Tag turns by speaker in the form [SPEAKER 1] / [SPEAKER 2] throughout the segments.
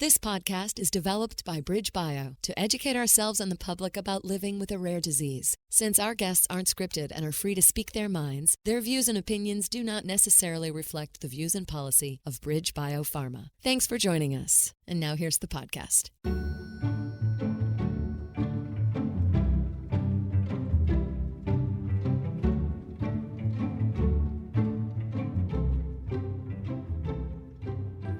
[SPEAKER 1] This podcast is developed by BridgeBio to educate ourselves and the public about living with a rare disease. Since our guests aren't scripted and are free to speak their minds, their views and opinions do not necessarily reflect the views and policy of BridgeBio Pharma. Thanks for joining us. And now here's the podcast.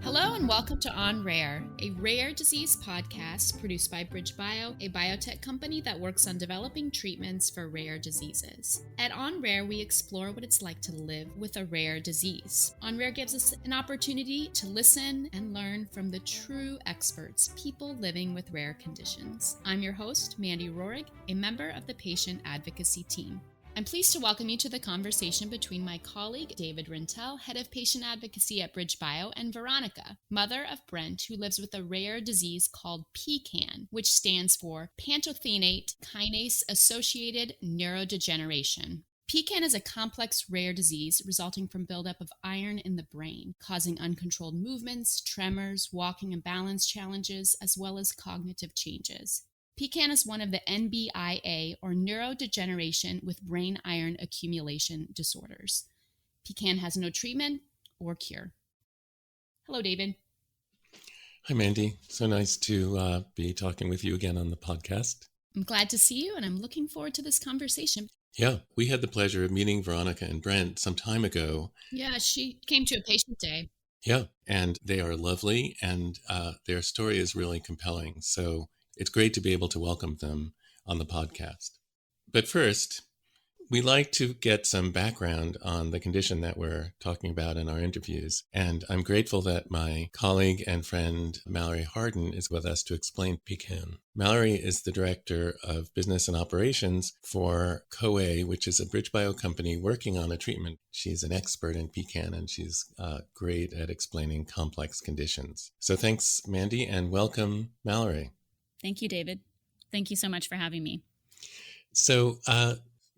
[SPEAKER 2] Hello and welcome to On Rare, a rare disease podcast produced by BridgeBio, a biotech company that works on developing treatments for rare diseases. At On Rare, we explore what it's like to live with a rare disease. On Rare gives us an opportunity to listen and learn from the true experts, people living with rare conditions. I'm your host, Mandy Rohrig, a member of the Patient Advocacy team. I'm pleased to welcome you to the conversation between my colleague, David Rintell, head of patient advocacy at BridgeBio, and Veronica, mother of Brent, who lives with a rare disease called PKAN, which stands for Pantothenate Kinase-Associated Neurodegeneration. PKAN is a complex rare disease resulting from buildup of iron in the brain, causing uncontrolled movements, tremors, walking and balance challenges, as well as cognitive changes. PKAN is one of the NBIA, or neurodegeneration with brain iron accumulation disorders. PKAN has no treatment or cure. Hello, David.
[SPEAKER 3] Hi, Mandy. So nice to be talking with you again on the podcast.
[SPEAKER 2] I'm glad to see you, and I'm looking forward to this conversation.
[SPEAKER 3] Yeah, we had the pleasure of meeting Veronica and Brent some time ago.
[SPEAKER 2] Yeah, she came to a patient day.
[SPEAKER 3] Yeah, and they are lovely, and their story is really compelling. So it's great to be able to welcome them on the podcast. But first, we like to get some background on the condition that we're talking about in our interviews. And I'm grateful that my colleague and friend, Mallory Harden, is with us to explain PKAN. Mallory is the director of business and operations for CoA, which is a BridgeBio company working on a treatment. She's an expert in PKAN, and she's great at explaining complex conditions. So thanks, Mandy, and welcome, Mallory.
[SPEAKER 4] Thank you, David. Thank you so much for having me.
[SPEAKER 3] So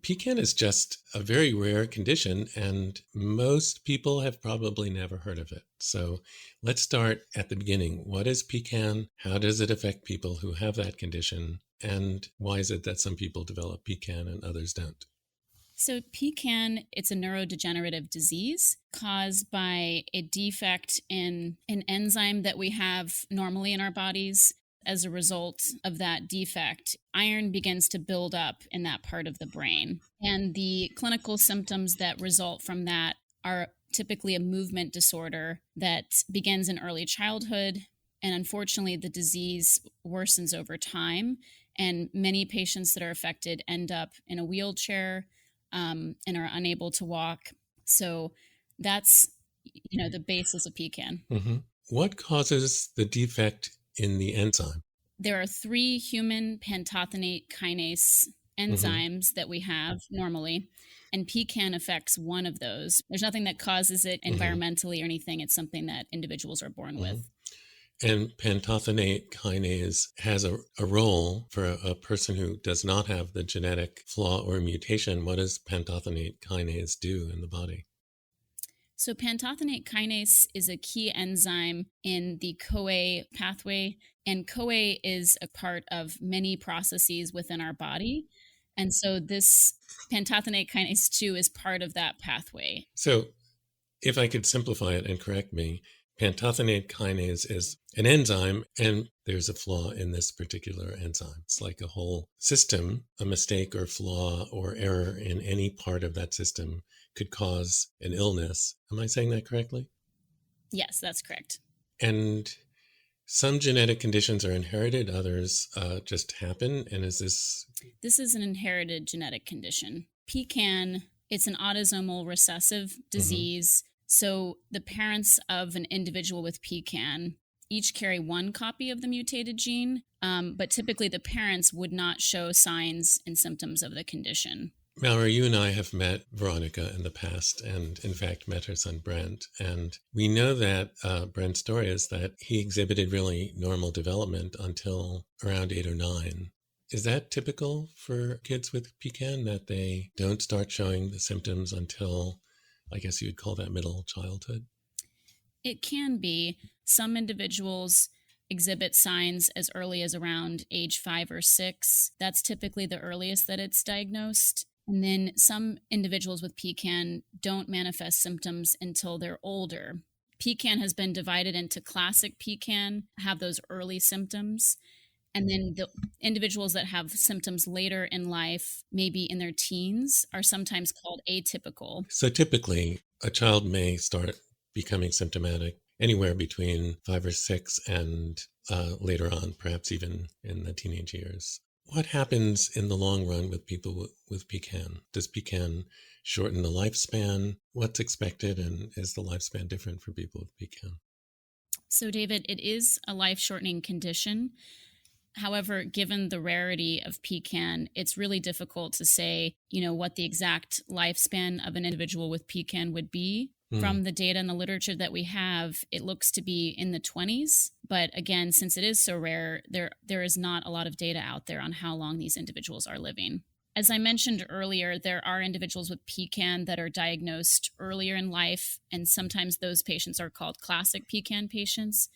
[SPEAKER 3] PKAN is just a very rare condition, and most people have probably never heard of it. So let's start at the beginning. What is PKAN? How does it affect people who have that condition? And why is it that some people develop PKAN and others don't?
[SPEAKER 4] So PKAN, it's a neurodegenerative disease caused by a defect in an enzyme that we have normally in our bodies. As a result of that defect, iron begins to build up in that part of the brain. And the clinical symptoms that result from that are typically a movement disorder that begins in early childhood. And unfortunately, the disease worsens over time. And many patients that are affected end up in a wheelchair and are unable to walk. So that's, the basis of PKAN.
[SPEAKER 3] Mm-hmm. What causes the defect in the enzyme?
[SPEAKER 4] There are 3 human pantothenate kinase enzymes that we have normally, and PKAN affects one of those. There's nothing that causes it environmentally or anything. It's something that individuals are born with.
[SPEAKER 3] And pantothenate kinase has a role for a person who does not have the genetic flaw or mutation. What does pantothenate kinase do in the body?
[SPEAKER 4] So pantothenate kinase is a key enzyme in the CoA pathway, and CoA is a part of many processes within our body. And so this pantothenate kinase 2 is part of that pathway.
[SPEAKER 3] So if I could simplify it and correct me, pantothenate kinase is an enzyme, and there's a flaw in this particular enzyme. It's like a whole system, a mistake or flaw or error in any part of that system could cause an illness. Am I saying that correctly?
[SPEAKER 4] Yes, that's correct.
[SPEAKER 3] And some genetic conditions are inherited, others just happen. And is this?
[SPEAKER 4] This is an inherited genetic condition. PKAN, it's an autosomal recessive disease. So the parents of an individual with PKAN each carry one copy of the mutated gene, but typically the parents would not show signs and symptoms of the condition.
[SPEAKER 3] Mallory, you and I have met Veronica in the past and, in fact, met her son, Brent. And we know that Brent's story is that he exhibited really normal development until around 8 or 9. Is that typical for kids with PKAN, that they don't start showing the symptoms until, I guess you would call that middle childhood?
[SPEAKER 4] It can be. Some individuals exhibit signs as early as around age 5 or 6. That's typically the earliest that it's diagnosed. And then some individuals with PKAN don't manifest symptoms until they're older. PKAN has been divided into classic PKAN, have those early symptoms. And then the individuals that have symptoms later in life, maybe in their teens, are sometimes called atypical.
[SPEAKER 3] So typically, a child may start becoming symptomatic anywhere between 5 or 6 and later on, perhaps even in the teenage years. What happens in the long run with people with PKAN? Does PKAN shorten the lifespan? What's expected, and is the lifespan different for people with PKAN?
[SPEAKER 4] So, David, it is a life-shortening condition. However, given the rarity of PKAN, it's really difficult to say, what the exact lifespan of an individual with PKAN would be. From the data and the literature that we have, it looks to be in the 20s. But again, since it is so rare, there is not a lot of data out there on how long these individuals are living. As I mentioned earlier, there are individuals with PKAN that are diagnosed earlier in life, and sometimes those patients are called classic PKAN patients.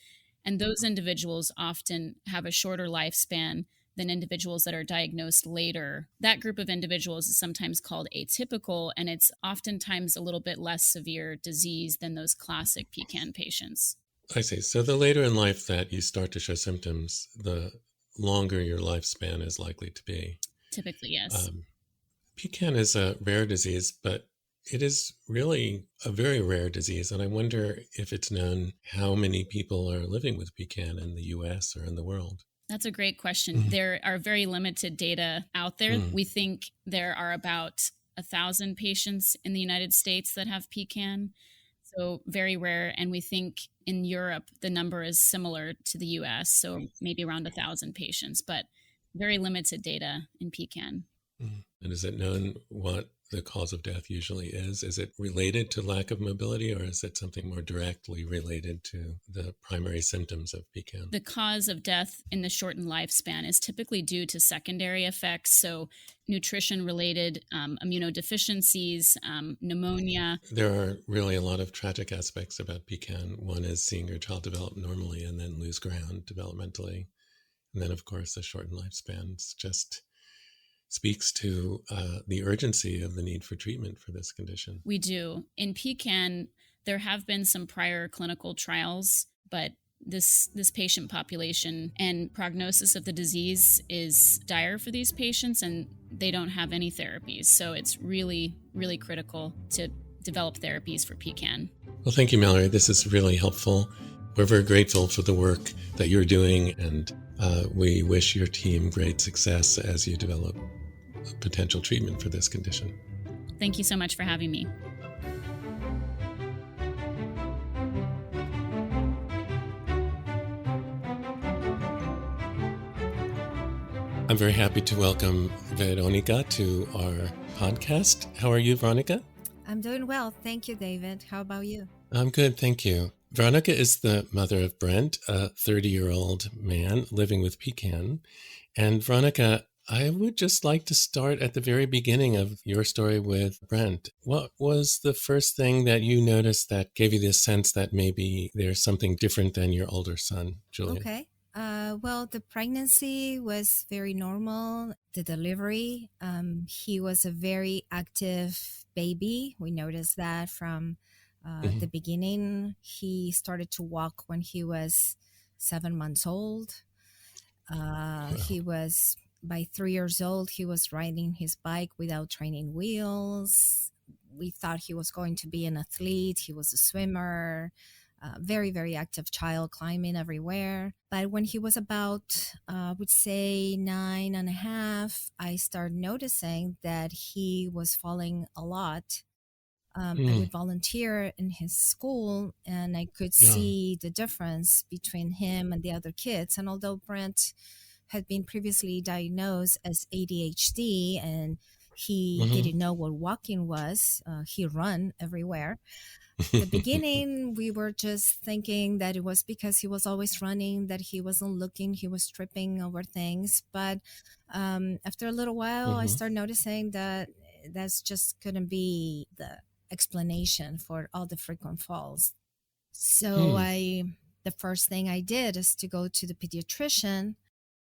[SPEAKER 4] And those individuals often have a shorter lifespan than individuals that are diagnosed later. That group of individuals is sometimes called atypical, and it's oftentimes a little bit less severe disease than those classic PKAN patients.
[SPEAKER 3] I see. So the later in life that you start to show symptoms, the longer your lifespan is likely to be.
[SPEAKER 4] Typically, yes.
[SPEAKER 3] PKAN is a rare disease, but it is really a very rare disease. And I wonder if it's known how many people are living with PKAN in the US or in the world.
[SPEAKER 4] That's a great question. There are very limited data out there. We think there are about 1,000 patients in the United States that have PKAN, so very rare. And we think in Europe, the number is similar to the US, so maybe around 1,000 patients, but very limited data in PKAN.
[SPEAKER 3] And is it known what the cause of death usually is? Is it related to lack of mobility, or is it something more directly related to the primary symptoms of PKAN?
[SPEAKER 4] The cause of death in the shortened lifespan is typically due to secondary effects, so nutrition-related immunodeficiencies, pneumonia.
[SPEAKER 3] There are really a lot of tragic aspects about PKAN. One is seeing your child develop normally and then lose ground developmentally. And then, of course, the shortened lifespans just speaks to the urgency of the need for treatment for this condition.
[SPEAKER 4] We do. In PKAN, there have been some prior clinical trials, but this patient population and prognosis of the disease is dire for these patients, and they don't have any therapies. So it's really, really critical to develop therapies for PKAN.
[SPEAKER 3] Well, thank you, Mallory. This is really helpful. We're very grateful for the work that you're doing, and we wish your team great success as you develop a potential treatment for this condition.
[SPEAKER 4] Thank you so much for having me.
[SPEAKER 3] I'm very happy to welcome Veronica to our podcast. How are you, Veronica?
[SPEAKER 5] I'm doing well. Thank you, David. How about you?
[SPEAKER 3] I'm good, thank you. Veronica is the mother of Brent, a 30-year-old man living with PKAN. And Veronica, I would just like to start at the very beginning of your story with Brent. What was the first thing that you noticed that gave you this sense that maybe there's something different than your older son, Julian?
[SPEAKER 5] Okay. Well, the pregnancy was very normal. The delivery, he was a very active baby. We noticed that from the beginning. He started to walk when he was 7 months old.
[SPEAKER 3] Wow.
[SPEAKER 5] He was, by 3 years old, he was riding his bike without training wheels. We thought he was going to be an athlete. He was a swimmer. Very, very active child, climbing everywhere. But when he was about, I would say 9.5, I started noticing that he was falling a lot. I would volunteer in his school, and I could see the difference between him and the other kids. And although Brent had been previously diagnosed as ADHD and he didn't know what walking was, he ran everywhere. The beginning, we were just thinking that it was because he was always running, that he wasn't looking, he was tripping over things. But after a little while, I started noticing that that's just couldn't be the explanation for all the frequent falls. So I the first thing I did is to go to the pediatrician,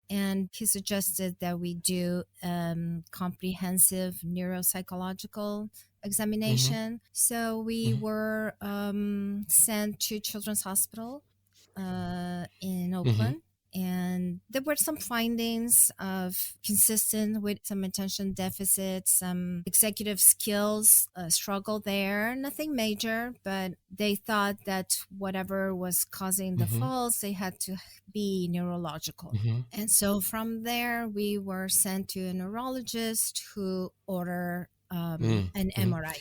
[SPEAKER 5] and he suggested that we do comprehensive neuropsychological examination. So we were sent to Children's Hospital in Oakland. And there were some findings of consistent with some attention deficit, some executive skills struggle there. Nothing major, but they thought that whatever was causing the falls, they had to be neurological. And so from there, we were sent to a neurologist who ordered an MRI.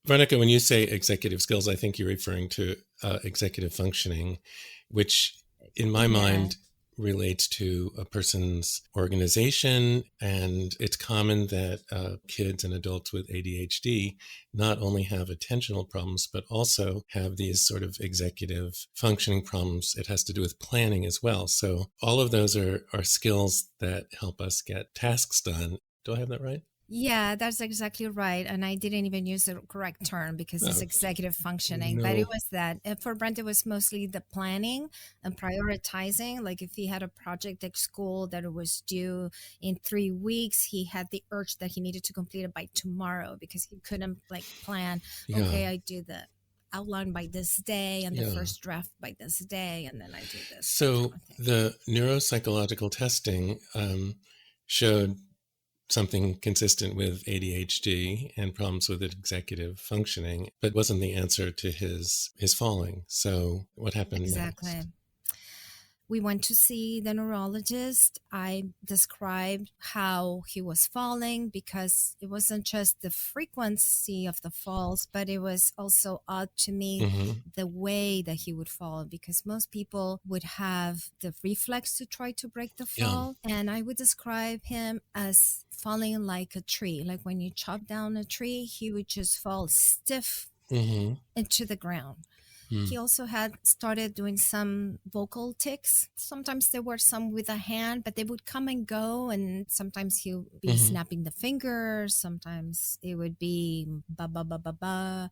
[SPEAKER 3] Veronica, when you say executive skills, I think you're referring to executive functioning, which in my mind relates to a person's organization. And it's common that kids and adults with ADHD not only have attentional problems, but also have these sort of executive functioning problems. It has to do with planning as well. So all of those are skills that help us get tasks done. Do I have that right?
[SPEAKER 5] Yeah, that's exactly right. And I didn't even use the correct term because it's executive functioning. But it was that. For Brent, it was mostly the planning and prioritizing. Like if he had a project at school that it was due in 3 weeks, he had the urge that he needed to complete it by tomorrow because he couldn't plan, okay, I do the outline by this day and the first draft by this day, and then I do this.
[SPEAKER 3] So the neuropsychological testing showed something consistent with ADHD and problems with executive functioning, but wasn't the answer to his falling. So what happened next?
[SPEAKER 5] We went to see the neurologist. I described how he was falling because it wasn't just the frequency of the falls, but it was also odd to me the way that he would fall, because most people would have the reflex to try to break the fall. And I would describe him as falling like a tree. Like when you chop down a tree, he would just fall stiff into the ground. He also had started doing some vocal tics. Sometimes there were some with a hand, but they would come and go. And sometimes he would be snapping the fingers. Sometimes it would be ba, ba, ba, ba, ba.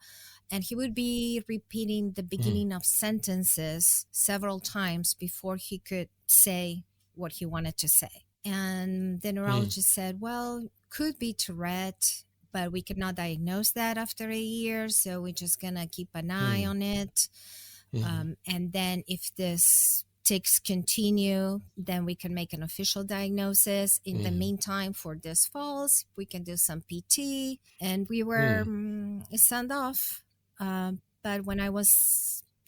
[SPEAKER 5] And he would be repeating the beginning of sentences several times before he could say what he wanted to say. And the neurologist said, well, could be Tourette, but we could not diagnose that after a year. So we're just going to keep an eye on it. And then if this tics continue, then we can make an official diagnosis. In the meantime, for this falls, we can do some PT. And we were signed off. But when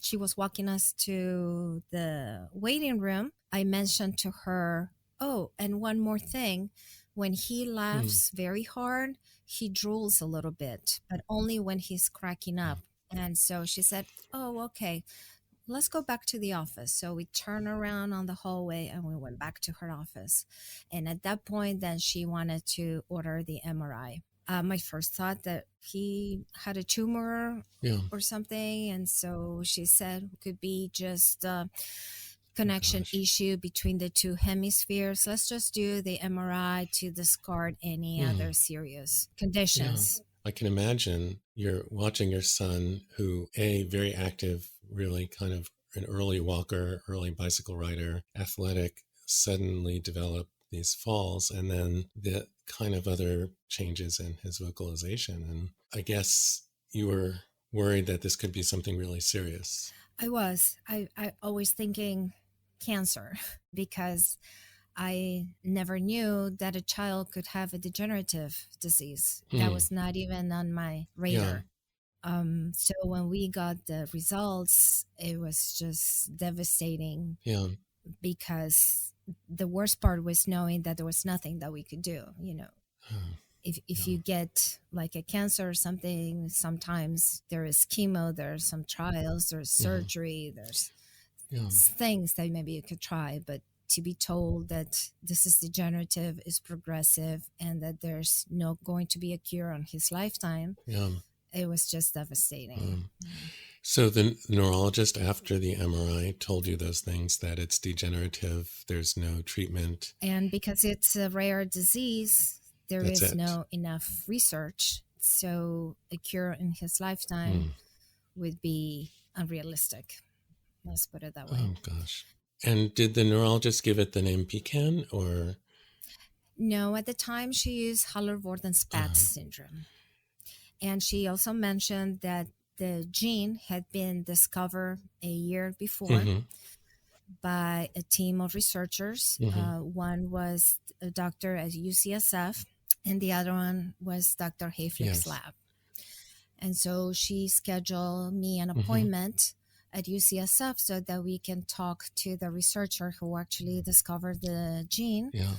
[SPEAKER 5] she was walking us to the waiting room, I mentioned to her, oh, and one more thing. When he laughs very hard, he drools a little bit, but only when he's cracking up. And so she said, oh, okay, let's go back to the office. So we turned around on the hallway and we went back to her office. And at that point, then she wanted to order the MRI. My first thought that he had a tumor or something. And so she said it could be just connection issue between the two hemispheres. Let's just do the MRI to discard any other serious conditions.
[SPEAKER 3] I can imagine you're watching your son, who very active, really kind of an early walker, early bicycle rider, athletic, suddenly develop these falls, and then the kind of other changes in his vocalization. And I guess you were worried that this could be something really serious.
[SPEAKER 5] I was. I always thinking cancer, because I never knew that a child could have a degenerative disease. That was not even on my radar. So when we got the results, it was just devastating. Because the worst part was knowing that there was nothing that we could do. If you get like a cancer or something, sometimes there is chemo, there's some trials, there's surgery, there's things that maybe you could try, but to be told that this is degenerative, is progressive, and that there's no going to be a cure on his lifetime, it was just devastating.
[SPEAKER 3] So the neurologist after the MRI told you those things, that it's degenerative, there's no treatment.
[SPEAKER 5] And because it's a rare disease, there is no enough research. So a cure in his lifetime would be unrealistic. Let's put it that way.
[SPEAKER 3] Oh, gosh. And did the neurologist give it the name PKAN or?
[SPEAKER 5] No, at the time she used Haller-Worden-Spatz syndrome. And she also mentioned that the gene had been discovered a year before by a team of researchers. One was a doctor at UCSF, and the other one was Dr. Hayflick's lab. And so she scheduled me an appointment at UCSF so that we can talk to the researcher who actually discovered the gene.
[SPEAKER 3] Yeah.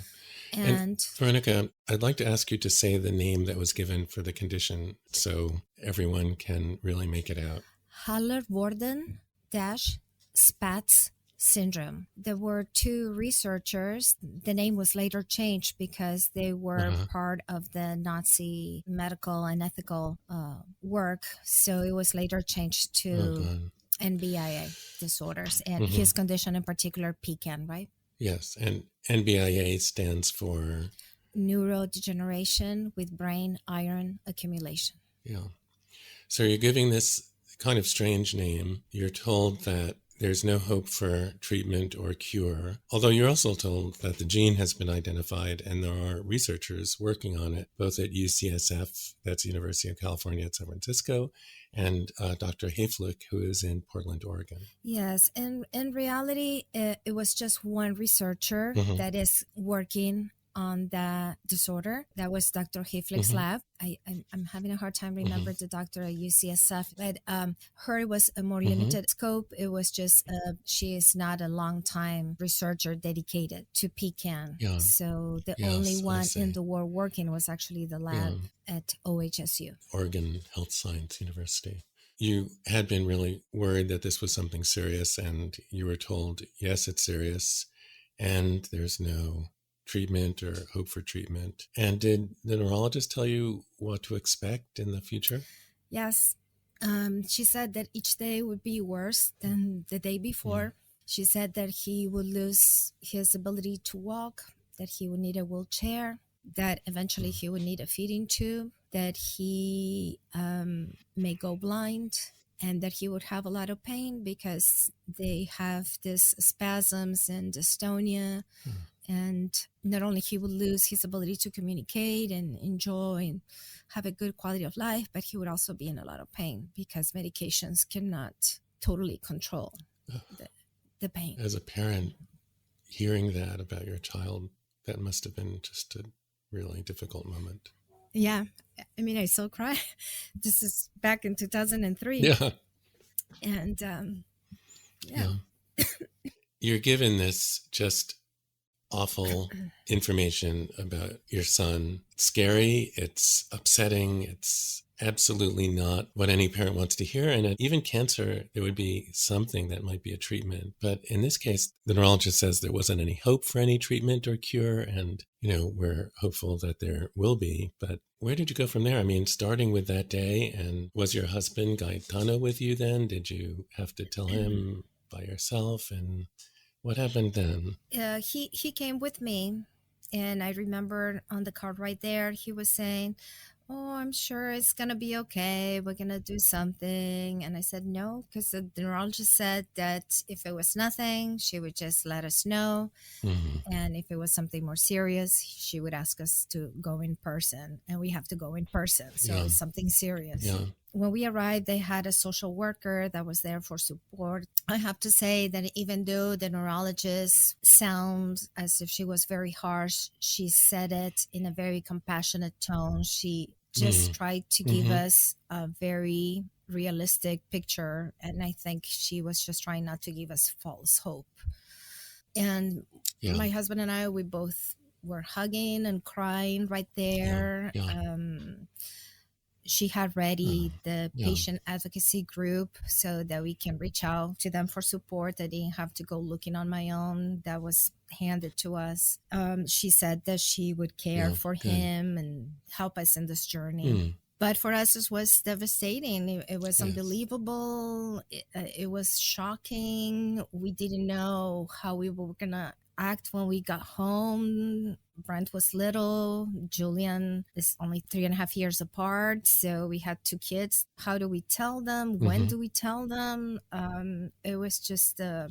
[SPEAKER 5] And
[SPEAKER 3] Veronica, I'd like to ask you to say the name that was given for the condition so everyone can really make it out.
[SPEAKER 5] Haller-Worden-Spatz syndrome. There were two researchers. The name was later changed because they were part of the Nazi medical and ethical work. So it was later changed to NBIA disorders and his condition in particular, PKAN, right?
[SPEAKER 3] Yes, and NBIA stands for?
[SPEAKER 5] Neurodegeneration with brain iron accumulation.
[SPEAKER 3] Yeah. So you're giving this kind of strange name. You're told that there's no hope for treatment or cure, although you're also told that the gene has been identified and there are researchers working on it, both at UCSF, that's University of California at San Francisco, and Dr. Hayflick, who is in Portland, Oregon.
[SPEAKER 5] Yes, and in reality, it was just one researcher that is working on that disorder. That was Dr. Hayflick's lab. I'm having a hard time remembering the doctor at UCSF, but her was a more limited scope. It was just, she is not a long time researcher dedicated to PKAN. Yeah. So the only one in the world working was actually the lab at OHSU.
[SPEAKER 3] Oregon Health Science University. You had been really worried that this was something serious, and you were told, yes, it's serious, and there's no treatment or hope for treatment. And did the neurologist tell you what to expect in the future?
[SPEAKER 5] Yes. She said that each day would be worse than the day before. She said that he would lose his ability to walk, that he would need a wheelchair, that eventually he would need a feeding tube, that he may go blind, and that he would have a lot of pain because they have this spasms and dystonia. And not only he would lose his ability to communicate and enjoy and have a good quality of life, but he would also be in a lot of pain because medications cannot totally control the pain.
[SPEAKER 3] As a parent, hearing that about your child, that must have been just a really difficult moment.
[SPEAKER 5] Yeah. I mean, I still cry. This is back in 2003.
[SPEAKER 3] Yeah.
[SPEAKER 5] And
[SPEAKER 3] you're given this just awful information about your son. It's scary, it's upsetting, it's absolutely not what any parent wants to hear. And even cancer, there would be something that might be a treatment. But in this case, the neurologist says there wasn't any hope for any treatment or cure. And, we're hopeful that there will be. But where did you go from there? I mean, starting with that day, and was your husband Gaetano with you then? Did you have to tell him by yourself? And what happened then?
[SPEAKER 5] He came with me, and I remember on the card right there, he was saying, "Oh, I'm sure it's going to be okay. We're going to do something." And I said, no, because the neurologist said that if it was nothing, she would just let us know. And if it was something more serious, she would ask us to go in person, and we have to go in person. So it's something serious. Yeah. When we arrived, they had a social worker that was there for support. I have to say that even though the neurologist sounds as if she was very harsh, she said it in a very compassionate tone. She just tried to give us a very realistic picture. And I think she was just trying not to give us false hope. And my husband and I, we both were hugging and crying right there. She had ready the Patient Advocacy group so that we can reach out to them for support. I didn't have to go looking on my own. That was handed to us. She said that she would care for him and help us in this journey. But for us, it was devastating. It was unbelievable. It was shocking. We didn't know how we were going to act when we got home. Brent was little. Julian is only 3.5 years apart. So we had 2 kids. How do we tell them? When do we tell them? It was just a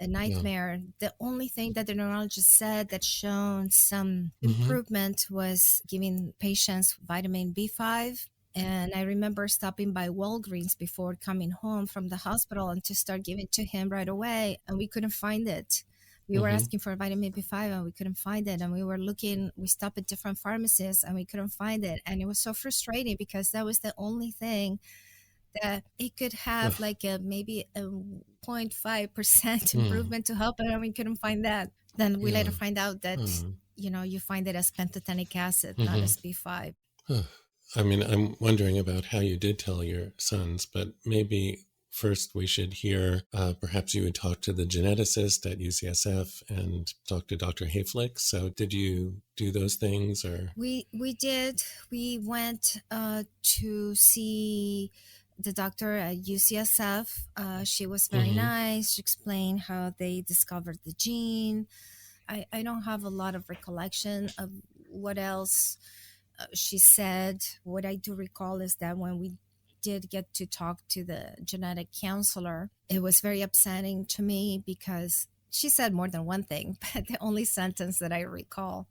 [SPEAKER 5] nightmare. The only thing that the neurologist said that showed some improvement was giving patients vitamin B5. And I remember stopping by Walgreens before coming home from the hospital and to start giving to him right away. And we couldn't find it. We were asking for vitamin B5 and we couldn't find it. And we stopped at different pharmacies and we couldn't find it. And it was so frustrating because that was the only thing that it could have maybe a 0.5% improvement to help. And we couldn't find that. Then we later find out that, you find it as pantothenic acid, not as B5.
[SPEAKER 3] I mean, I'm wondering about how you did tell your sons, but maybe first we should hear, perhaps you would talk to the geneticist at UCSF and talk to Dr. Hayflick. So did you do those things or?
[SPEAKER 5] We did. We went to see the doctor at UCSF. She was very nice. She explained how they discovered the gene. I don't have a lot of recollection of what else she said. What I do recall is that when we did get to talk to the genetic counselor, it was very upsetting to me because she said more than one thing, but the only sentence that I recall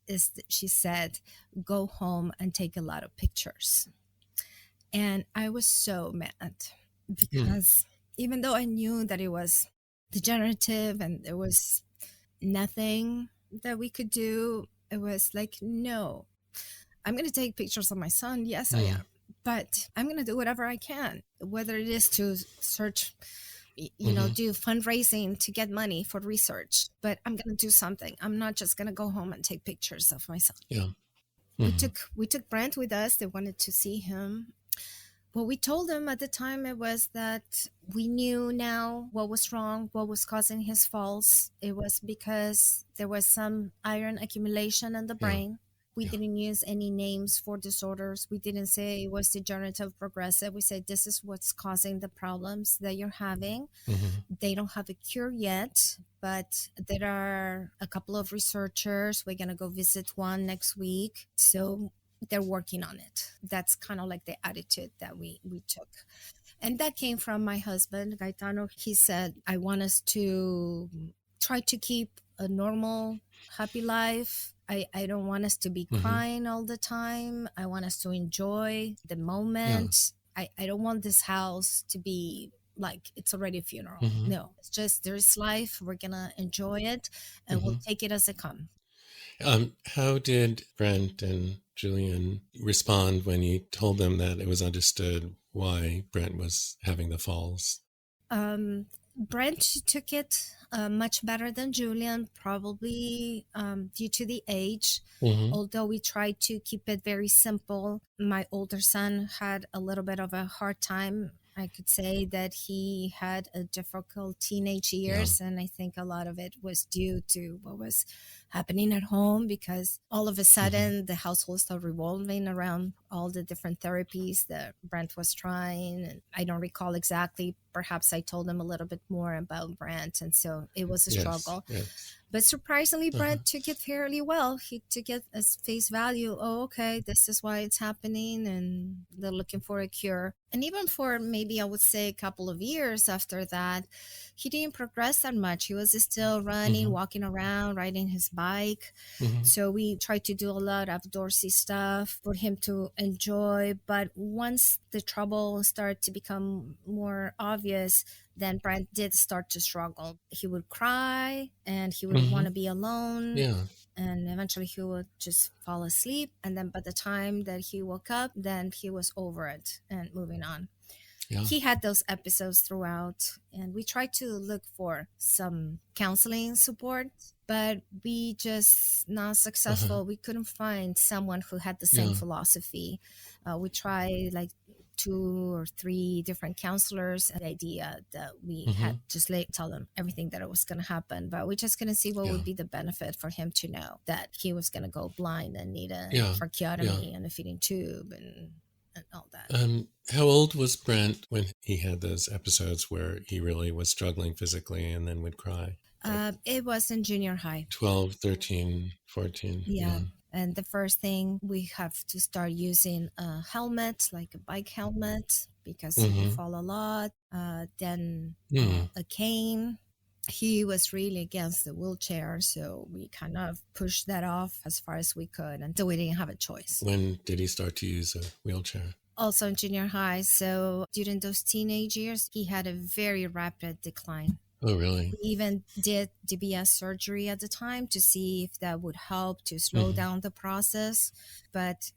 [SPEAKER 5] is that she said, "Go home and take a lot of pictures." And I was so mad because even though I knew that it was degenerative and there was nothing that we could do, it was like, no, I'm going to take pictures of my son. Yes, I am. But I'm going to do whatever I can, whether it is to search, do fundraising to get money for research. But I'm going to do something. I'm not just going to go home and take pictures of my son.
[SPEAKER 3] Yeah.
[SPEAKER 5] We took Brent with us. They wanted to see him. What we told him at the time, it was that we knew now what was wrong, what was causing his falls. It was because there was some iron accumulation in the brain. We didn't use any names for disorders. We didn't say it was degenerative, progressive. We said this is what's causing the problems that you're having. They don't have a cure yet, but there are a couple of researchers. We're going to go visit one next week. So they're working on it. That's kind of like the attitude that we took. And that came from my husband, Gaetano. He said, I want us to try to keep a normal, happy life. I don't want us to be crying all the time. I want us to enjoy the moment. I don't want this house to be like it's already a funeral. No, it's just there's life. We're going to enjoy it and we'll take it as it comes.
[SPEAKER 3] How did Brent and Julian respond when you told them that it was understood why Brent was having the falls?
[SPEAKER 5] Brent took it much better than Julian, probably due to the age. Although we tried to keep it very simple. My older son had a little bit of a hard time. I could say that he had a difficult teenage years, and I think a lot of it was due to what was happening at home because all of a sudden the household started revolving around all the different therapies that Brent was trying. And I don't recall exactly. Perhaps I told him a little bit more about Brent, and so it was a struggle. But surprisingly, Brent took it fairly well. He took it as face value. Oh, okay, this is why it's happening, and they're looking for a cure. And even for maybe, I would say, a couple of years after that, he didn't progress that much. He was still running, walking around, riding his bike. So we tried to do a lot of outdoorsy stuff for him to enjoy. But once the trouble started to become more obvious, then Brent did start to struggle. He would cry and he would want to be alone. And eventually he would just fall asleep. And then by the time that he woke up, then he was over it and moving on. He had those episodes throughout, and we tried to look for some counseling support, but we just not successful. We couldn't find someone who had the same philosophy. We tried like 2 or 3 different counselors, and the idea that we had just tell them everything that it was going to happen, but we just going to see what would be the benefit for him to know that he was going to go blind and need a tracheotomy and a feeding tube and and all that.
[SPEAKER 3] How old was Brent when he had those episodes where he really was struggling physically and then would cry?
[SPEAKER 5] It was in junior high.
[SPEAKER 3] 12, 13, 14.
[SPEAKER 5] Yeah. And the first thing, we have to start using a helmet, like a bike helmet, because he would fall a lot. Then a cane. He was really against the wheelchair, so we kind of pushed that off as far as we could until we didn't have a choice.
[SPEAKER 3] When did he start to use a wheelchair?
[SPEAKER 5] Also in junior high. So during those teenage years, he had a very rapid decline.
[SPEAKER 3] Oh, really?
[SPEAKER 5] We even did DBS surgery at the time to see if that would help to slow down the process. But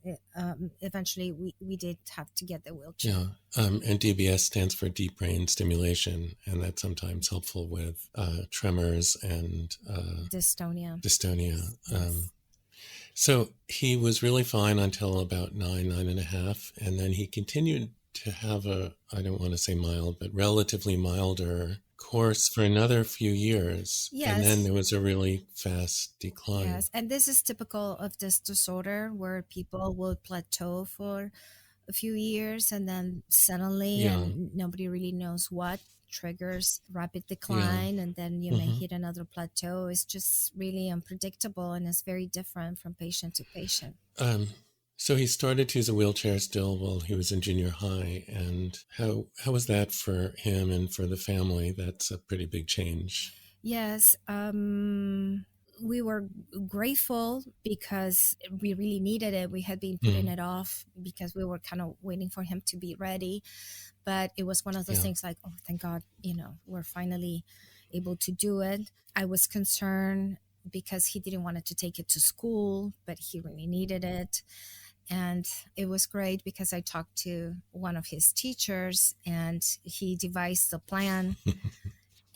[SPEAKER 5] eventually we did have to get the wheelchair.
[SPEAKER 3] Yeah. And DBS stands for deep brain stimulation, and that's sometimes helpful with tremors and
[SPEAKER 5] dystonia.
[SPEAKER 3] So he was really fine until about 9.5, and then he continued to have I don't want to say mild, but relatively milder course for another few years.
[SPEAKER 5] Yes.
[SPEAKER 3] And then there was a really fast decline.
[SPEAKER 5] Yes. And this is typical of this disorder where people will plateau for a few years and then suddenly, and nobody really knows what triggers rapid decline, and then you may hit another plateau. It's just really unpredictable, and it's very different from patient to patient.
[SPEAKER 3] So he started to use a wheelchair still while he was in junior high. And how was that for him and for the family? That's a pretty big change.
[SPEAKER 5] Yes. We were grateful because we really needed it. We had been putting it off because we were kind of waiting for him to be ready. But it was one of those things like, oh, thank God, we're finally able to do it. I was concerned because he didn't want to take it to school, but he really needed it. And it was great because I talked to one of his teachers and he devised a plan.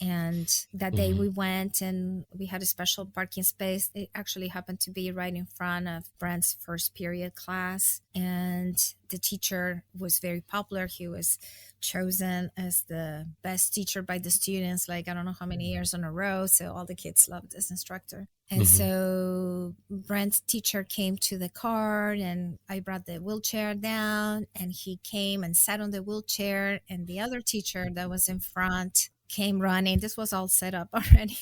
[SPEAKER 5] And that day we went and we had a special parking space. It actually happened to be right in front of Brent's first period class. And the teacher was very popular. He was chosen as the best teacher by the students, like I don't know how many years in a row. So all the kids loved this instructor. And so Brent's teacher came to the car and I brought the wheelchair down and he came and sat on the wheelchair, and the other teacher that was in front came running. This was all set up already.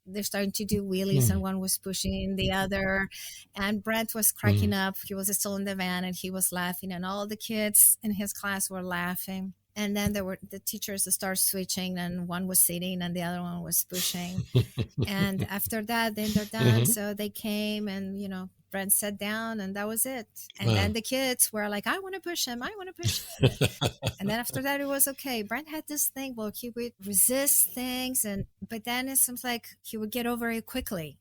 [SPEAKER 5] They're starting to do wheelies and one was pushing the other, and Brent was cracking up. He was still in the van and he was laughing, and all the kids in his class were laughing. And then there were the teachers that started switching, and one was sitting and the other one was pushing. And after that, then they're done. So they came and, Brent sat down and that was it. And then the kids were like, I want to push him. I want to push him. And then after that, it was okay. Brent had this thing, well, he would resist things. But then it seems like he would get over it quickly.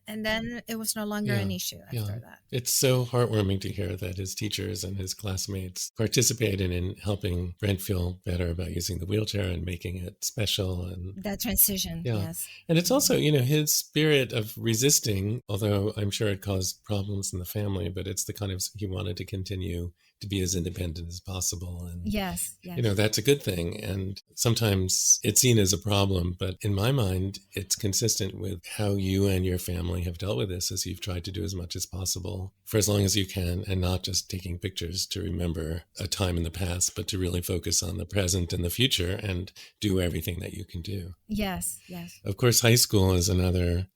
[SPEAKER 5] And then it was no longer an issue after that. It's
[SPEAKER 3] so heartwarming to hear that his teachers and his classmates participated in helping Brent feel better about using the wheelchair and making it special. And
[SPEAKER 5] that transition, yes.
[SPEAKER 3] And it's also, his spirit of resisting, although I'm sure it caused problems in the family, but it's the kind of, he wanted to continue to be as independent as possible. And,
[SPEAKER 5] yes.
[SPEAKER 3] That's a good thing. And sometimes it's seen as a problem, but in my mind, it's consistent with how you and your family have dealt with this, as you've tried to do as much as possible for as long as you can, and not just taking pictures to remember a time in the past, but to really focus on the present and the future and do everything that you can do.
[SPEAKER 5] Yes.
[SPEAKER 3] Of course, high school is another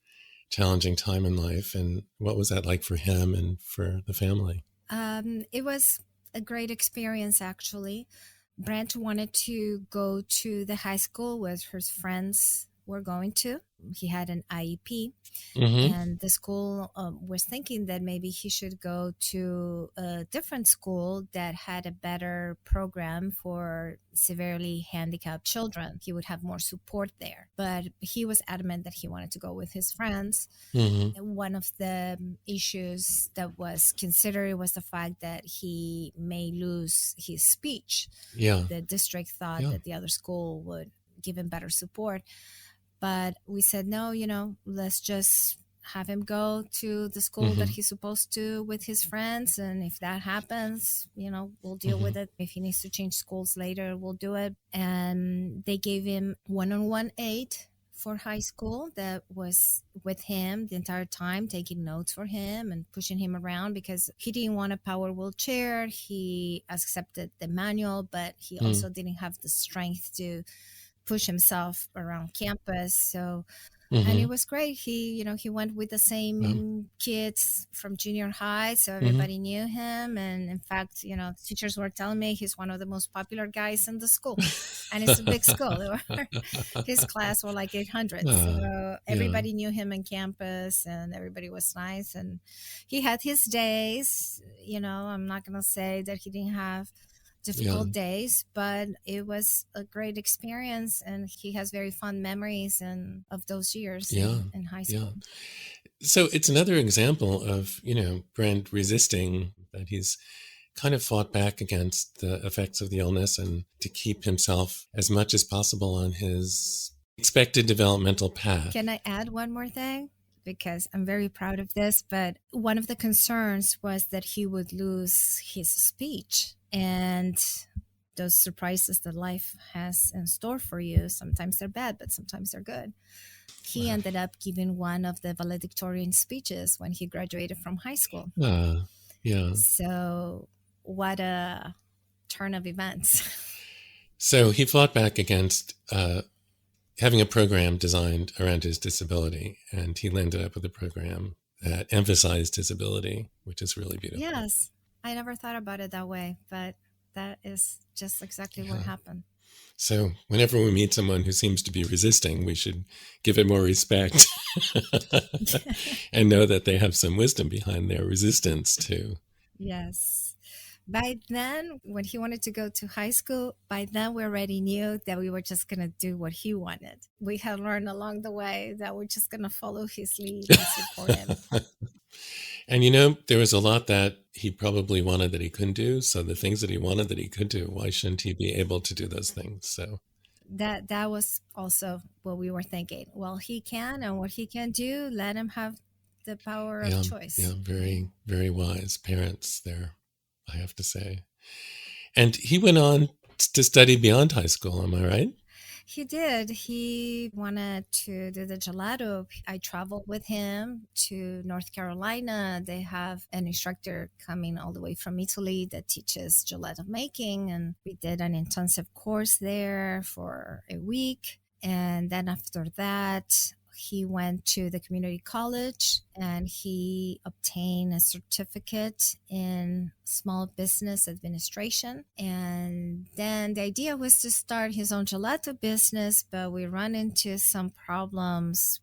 [SPEAKER 3] challenging time in life. And what was that like for him and for the family?
[SPEAKER 5] It was a great experience, actually. Brent wanted to go to the high school where his friends were going to. He had an IEP, and the school was thinking that maybe he should go to a different school that had a better program for severely handicapped children. He would have more support there. But he was adamant that he wanted to go with his friends. And one of the issues that was considered was the fact that he may lose his speech. The district thought that the other school would give him better support. But we said, no, let's just have him go to the school that he's supposed to with his friends. And if that happens, we'll deal with it. If he needs to change schools later, we'll do it. And they gave him one-on-one aid for high school that was with him the entire time, taking notes for him and pushing him around because he didn't want a power wheelchair. He accepted the manual, but he also didn't have the strength to push himself around campus. So, and it was great. He went with the same kids from junior high, so everybody knew him. And in fact, teachers were telling me he's one of the most popular guys in the school, and it's a big school. His class were like 800, so everybody knew him on campus, and everybody was nice. And he had his days. I'm not gonna say that he didn't have difficult days, but it was a great experience, and he has very fond memories of those years in high school.
[SPEAKER 3] So it's another example of Brent resisting, that he's kind of fought back against the effects of the illness and to keep himself as much as possible on his expected developmental path.
[SPEAKER 5] Can I add one more thing? Because I'm very proud of this, but one of the concerns was that he would lose his speech. And those surprises that life has in store for you, sometimes they're bad, but sometimes they're good. He ended up giving one of the valedictorian speeches when he graduated from high school. So what a turn of events.
[SPEAKER 3] So he fought back against having a program designed around his disability, and he ended up with a program that emphasized his ability, which is really beautiful.
[SPEAKER 5] Yes. I never thought about it that way, but that is just exactly what happened.
[SPEAKER 3] So whenever we meet someone who seems to be resisting, we should give it more respect and know that they have some wisdom behind their resistance too.
[SPEAKER 5] Yes. By then, when he wanted to go to high school, by then we already knew that we were just going to do what he wanted. We had learned along the way that we're just going to follow his lead and support him.
[SPEAKER 3] And there was a lot that he probably wanted that he couldn't do. So the things that he wanted that he could do, why shouldn't he be able to do those things? So
[SPEAKER 5] that was also what we were thinking. Well, he can, and what he can do, let him have the power of choice.
[SPEAKER 3] Yeah, very, very wise parents there, I have to say. And he went on to study beyond high school, am I right?
[SPEAKER 5] He did. He wanted to do the gelato. I traveled with him to North Carolina. They have an instructor coming all the way from Italy that teaches gelato making. And we did an intensive course there for a week. And then after that, he went to the community college and he obtained a certificate in small business administration. And then the idea was to start his own gelato business, but we ran into some problems.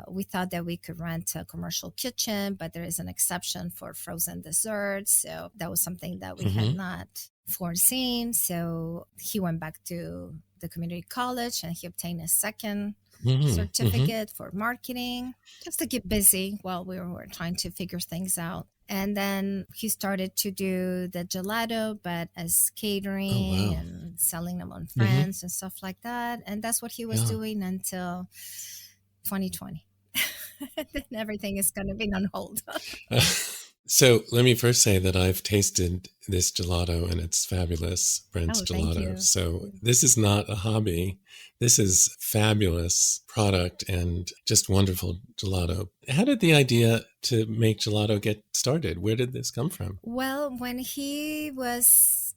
[SPEAKER 5] We thought that we could rent a commercial kitchen, but there is an exception for frozen desserts. So that was something that we had not foreseen. So he went back to the community college and he obtained a second certificate for marketing, just to keep busy while we were trying to figure things out. And then he started to do the gelato, but as catering and selling them on friends and stuff like that. And that's what he was doing until 2020. Then everything is going to be on hold.
[SPEAKER 3] So let me first say that I've tasted this gelato and it's fabulous, Brent's gelato. So this is not a hobby. This is fabulous product and just wonderful gelato. How did the idea to make gelato get started? Where did this come from?
[SPEAKER 5] Well, when he was,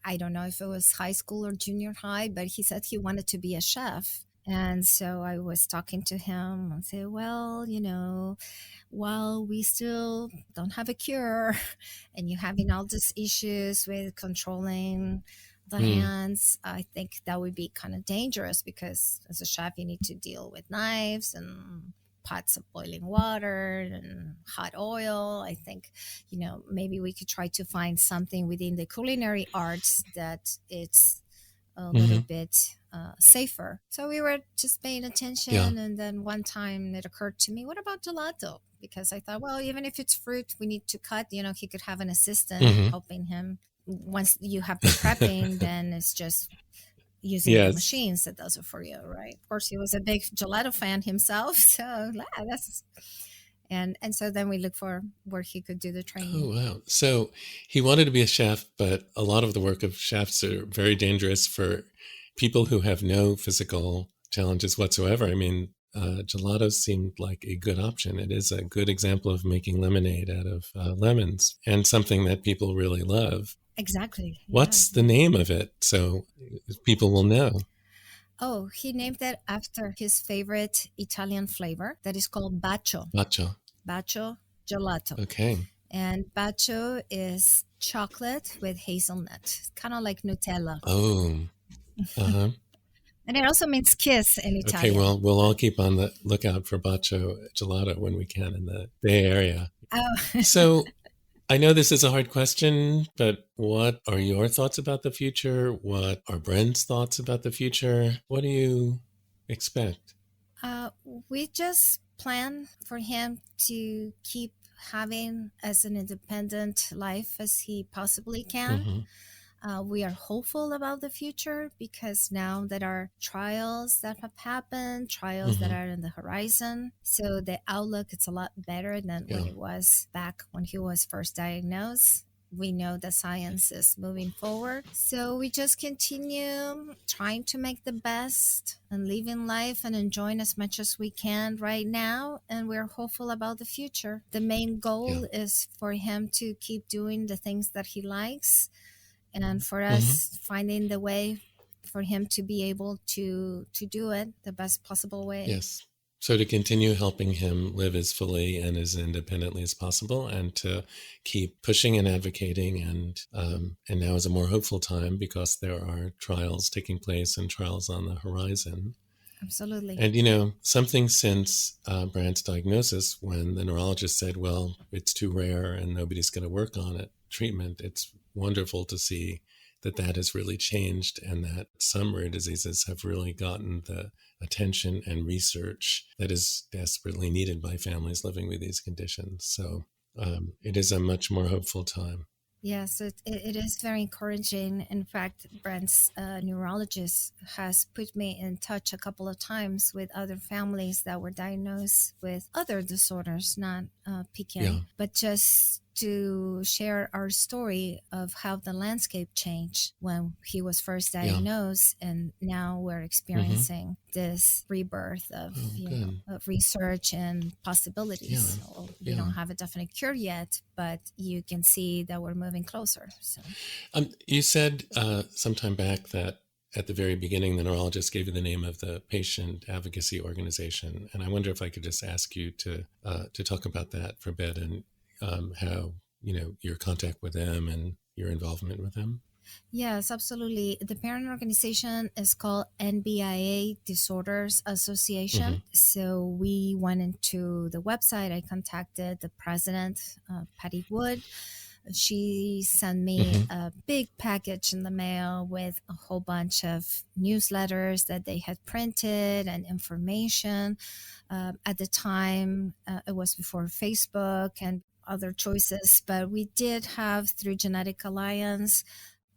[SPEAKER 5] I don't know if it was high school or junior high, but he said he wanted to be a chef. And so I was talking to him and say, well, while we still don't have a cure and you're having all these issues with controlling the hands, I think that would be kind of dangerous because as a chef, you need to deal with knives and pots of boiling water and hot oil. I think, maybe we could try to find something within the culinary arts that it's a little bit safer. So we were just paying attention. And then one time it occurred to me, what about gelato? Because I thought, well, even if it's fruit we need to cut, he could have an assistant helping him. Once you have the prepping, then it's just using the machines that does it for you, right? Of course, he was a big gelato fan himself. So that's... And so then we looked for where he could do the training.
[SPEAKER 3] Oh, wow. So he wanted to be a chef, but a lot of the work of chefs are very dangerous for people who have no physical challenges whatsoever. I mean, gelato seemed like a good option. It is a good example of making lemonade out of lemons, and something that people really love.
[SPEAKER 5] Exactly.
[SPEAKER 3] What's
[SPEAKER 5] Yeah.
[SPEAKER 3] the name of it so people will know?
[SPEAKER 5] Oh, he named it after his favorite Italian flavor that is called bacio.
[SPEAKER 3] Matcha.
[SPEAKER 5] Bacio gelato.
[SPEAKER 3] Okay.
[SPEAKER 5] And bacio is chocolate with hazelnut. It's kind of like Nutella.
[SPEAKER 3] Oh. Uh-huh.
[SPEAKER 5] And it also means kiss in
[SPEAKER 3] Okay,
[SPEAKER 5] Italian.
[SPEAKER 3] well, we'll all keep on the lookout for bacio gelato when we can in the Bay Area.
[SPEAKER 5] Oh.
[SPEAKER 3] So I know this is a hard question, but what are your thoughts about the future? What are Brent's thoughts about the future? What do you expect?
[SPEAKER 5] We just plan for him to keep having as an independent life as he possibly can.
[SPEAKER 3] Mm-hmm.
[SPEAKER 5] We are hopeful about the future because now there are trials that have happened, trials that are in the horizon. So the outlook is a lot better than what it was back when he was first diagnosed. We know the science is moving forward. So we just continue trying to make the best and living life and enjoying as much as we can right now. And we're hopeful about the future. The main goal is for him to keep doing the things that he likes, and for us finding the way for him to be able to do it the best possible way.
[SPEAKER 3] Yes. So to continue helping him live as fully and as independently as possible, and to keep pushing and advocating. And now is a more hopeful time because there are trials taking place and trials on the horizon.
[SPEAKER 5] Absolutely.
[SPEAKER 3] And, something since Brandt's diagnosis, when the neurologist said, well, it's too rare and nobody's going to work on it, treatment, it's wonderful to see that has really changed, and that some rare diseases have really gotten the attention and research that is desperately needed by families living with these conditions. So it is a much more hopeful time.
[SPEAKER 5] Yes, it is very encouraging. In fact, Brent's neurologist has put me in touch a couple of times with other families that were diagnosed with other disorders, not PKAN, but just to share our story of how the landscape changed when he was first diagnosed, and now we're experiencing this rebirth of of research and possibilities. So we don't have a definite cure yet, but you can see that we're moving closer. So
[SPEAKER 3] you said some time back that at the very beginning, the neurologist gave you the name of the Patient Advocacy organization, and I wonder if I could just ask you to talk about that for a bit, and how your contact with them and your involvement with them.
[SPEAKER 5] Yes, absolutely. The parent organization is called NBIA Disorders Association. So we went into the website. I contacted the president, Patty Wood. She sent me a big package in the mail with a whole bunch of newsletters that they had printed and information. At the time, it was before Facebook and other choices, but we did have, through Genetic Alliance,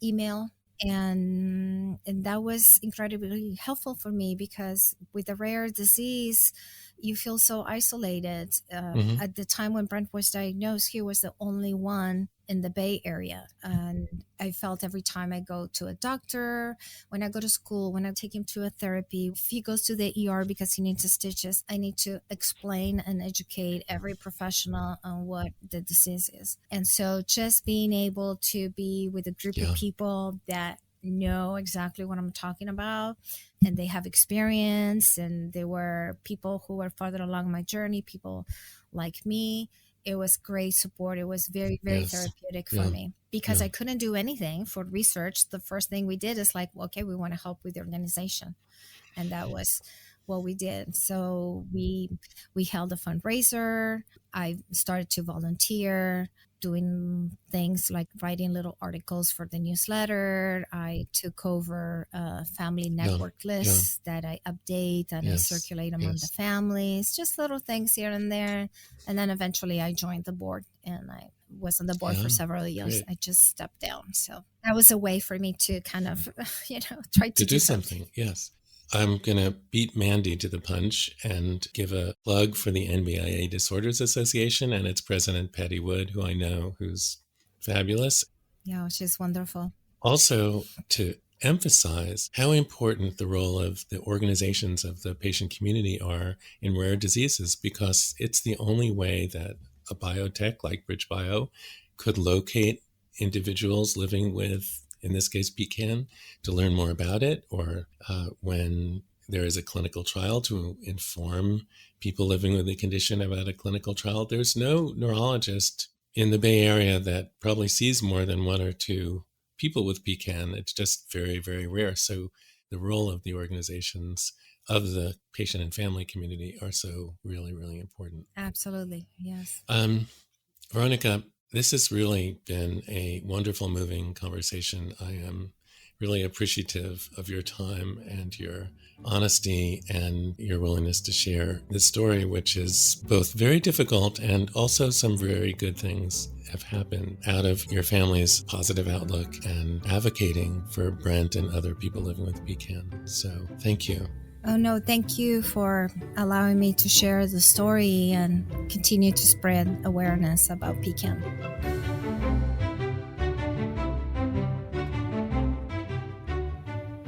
[SPEAKER 5] email, and that was incredibly helpful for me, because with a rare disease, you feel so isolated. At the time when Brent was diagnosed, he was the only one in the Bay Area. And I felt every time I go to a doctor, when I go to school, when I take him to a therapy, if he goes to the ER because he needs stitches, I need to explain and educate every professional on what the disease is. And so just being able to be with a group of people that know exactly what I'm talking about, and they have experience, and they were people who were farther along my journey, people like me. It was great support. It was very, very therapeutic for me, because I couldn't do anything for research. The first thing we did is like, okay, we want to help with the organization. And that was what we did. So we held a fundraiser. I started to volunteer, doing things like writing little articles for the newsletter. I took over a family network list that I update and I circulate among the families, just little things here and there. And then eventually I joined the board, and I was on the board for several years. I just stepped down. So that was a way for me to kind of, try to do something.
[SPEAKER 3] Yes. I'm going to beat Mandy to the punch and give a plug for the NBIA Disorders Association and its president, Patty Wood, who I know, who's fabulous.
[SPEAKER 5] Yeah, she's wonderful.
[SPEAKER 3] Also, to emphasize how important the role of the organizations of the patient community are in rare diseases, because it's the only way that a biotech like BridgeBio could locate individuals living with, in this case, PKAN, to learn more about it, or when there is a clinical trial, to inform people living with the condition about a clinical trial. There's no neurologist in the Bay Area that probably sees more than one or two people with PKAN. It's just very, very rare. So the role of the organizations of the patient and family community are so really, really important.
[SPEAKER 5] Absolutely, yes.
[SPEAKER 3] Veronica, this has really been a wonderful, moving conversation. I am really appreciative of your time and your honesty and your willingness to share this story, which is both very difficult and also some very good things have happened out of your family's positive outlook and advocating for Brent and other people living with PKAN. So thank you.
[SPEAKER 5] Oh, no, thank you for allowing me to share the story and continue to spread awareness about PKAN.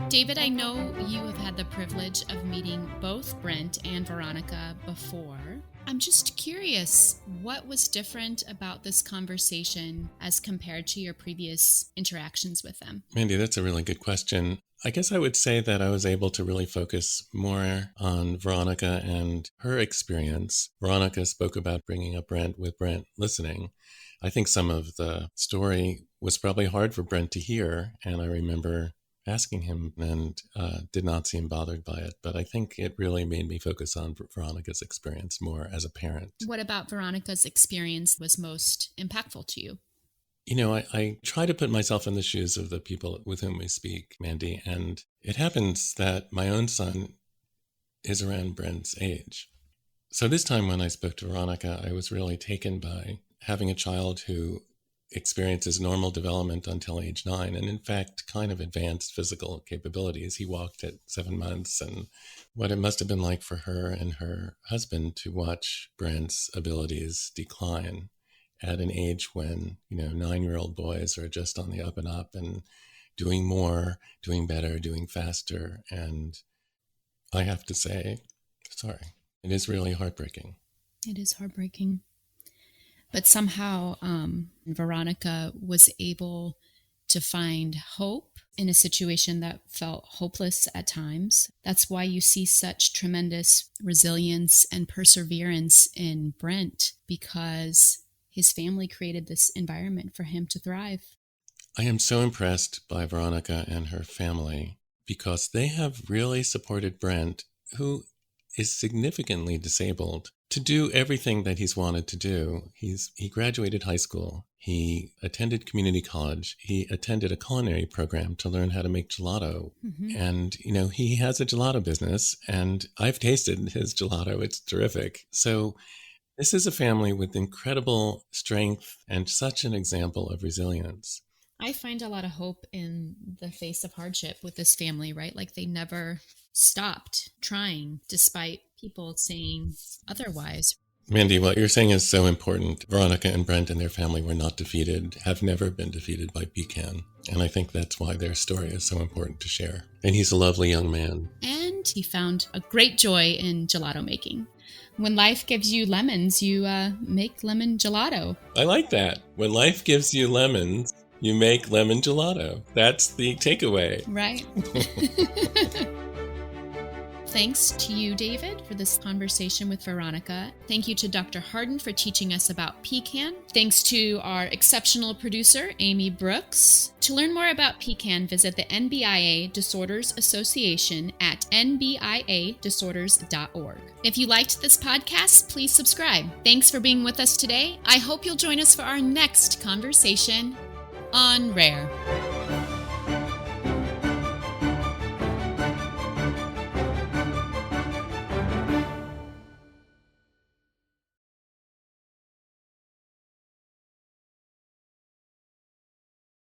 [SPEAKER 2] David, I know you have had the privilege of meeting both Brent and Veronica before. I'm just curious, what was different about this conversation as compared to your previous interactions with them?
[SPEAKER 3] Mandy, that's a really good question. I guess I would say that I was able to really focus more on Veronica and her experience. Veronica spoke about bringing up Brent with Brent listening. I think some of the story was probably hard for Brent to hear, and I remember asking him and did not seem bothered by it. But I think it really made me focus on Veronica's experience more as a parent.
[SPEAKER 2] What about Veronica's experience was most impactful to you?
[SPEAKER 3] You know, I try to put myself in the shoes of the people with whom we speak, Mandy, and it happens that my own son is around Brent's age. So this time when I spoke to Veronica, I was really taken by having a child who experiences normal development until age 9, and in fact, kind of advanced physical capabilities. He walked at 7 months, and what it must have been like for her and her husband to watch Brent's abilities decline at an age when, 9-year-old boys are just on the up and up and doing more, doing better, doing faster. And I have to say, sorry, it is really heartbreaking.
[SPEAKER 2] It is heartbreaking. But somehow Veronica was able to find hope in a situation that felt hopeless at times. That's why you see such tremendous resilience and perseverance in Brent, because his family created this environment for him to thrive.
[SPEAKER 3] I am so impressed by Veronica and her family because they have really supported Brent, who is significantly disabled, to do everything that he's wanted to do. He graduated high school. He attended community college. He attended a culinary program to learn how to make gelato. Mm-hmm. And, he has a gelato business, and I've tasted his gelato. It's terrific. So this is a family with incredible strength and such an example of resilience.
[SPEAKER 2] I find a lot of hope in the face of hardship with this family, right? Like they never stopped trying despite people saying otherwise.
[SPEAKER 3] Mandy, what you're saying is so important. Veronica and Brent and their family were not defeated, have never been defeated by PKAN. And I think that's why their story is so important to share. And he's a lovely young man.
[SPEAKER 2] And he found a great joy in gelato making. When life gives you lemons, you make lemon gelato.
[SPEAKER 3] I like that. When life gives you lemons, you make lemon gelato. That's the takeaway.
[SPEAKER 2] Right. Thanks to you, David, for this conversation with Veronica. Thank you to Dr. Harden for teaching us about PKAN. Thanks to our exceptional producer, Amy Brooks. To learn more about PKAN, visit the NBIA Disorders Association at nbiadisorders.org. If you liked this podcast, please subscribe. Thanks for being with us today. I hope you'll join us for our next conversation on Rare.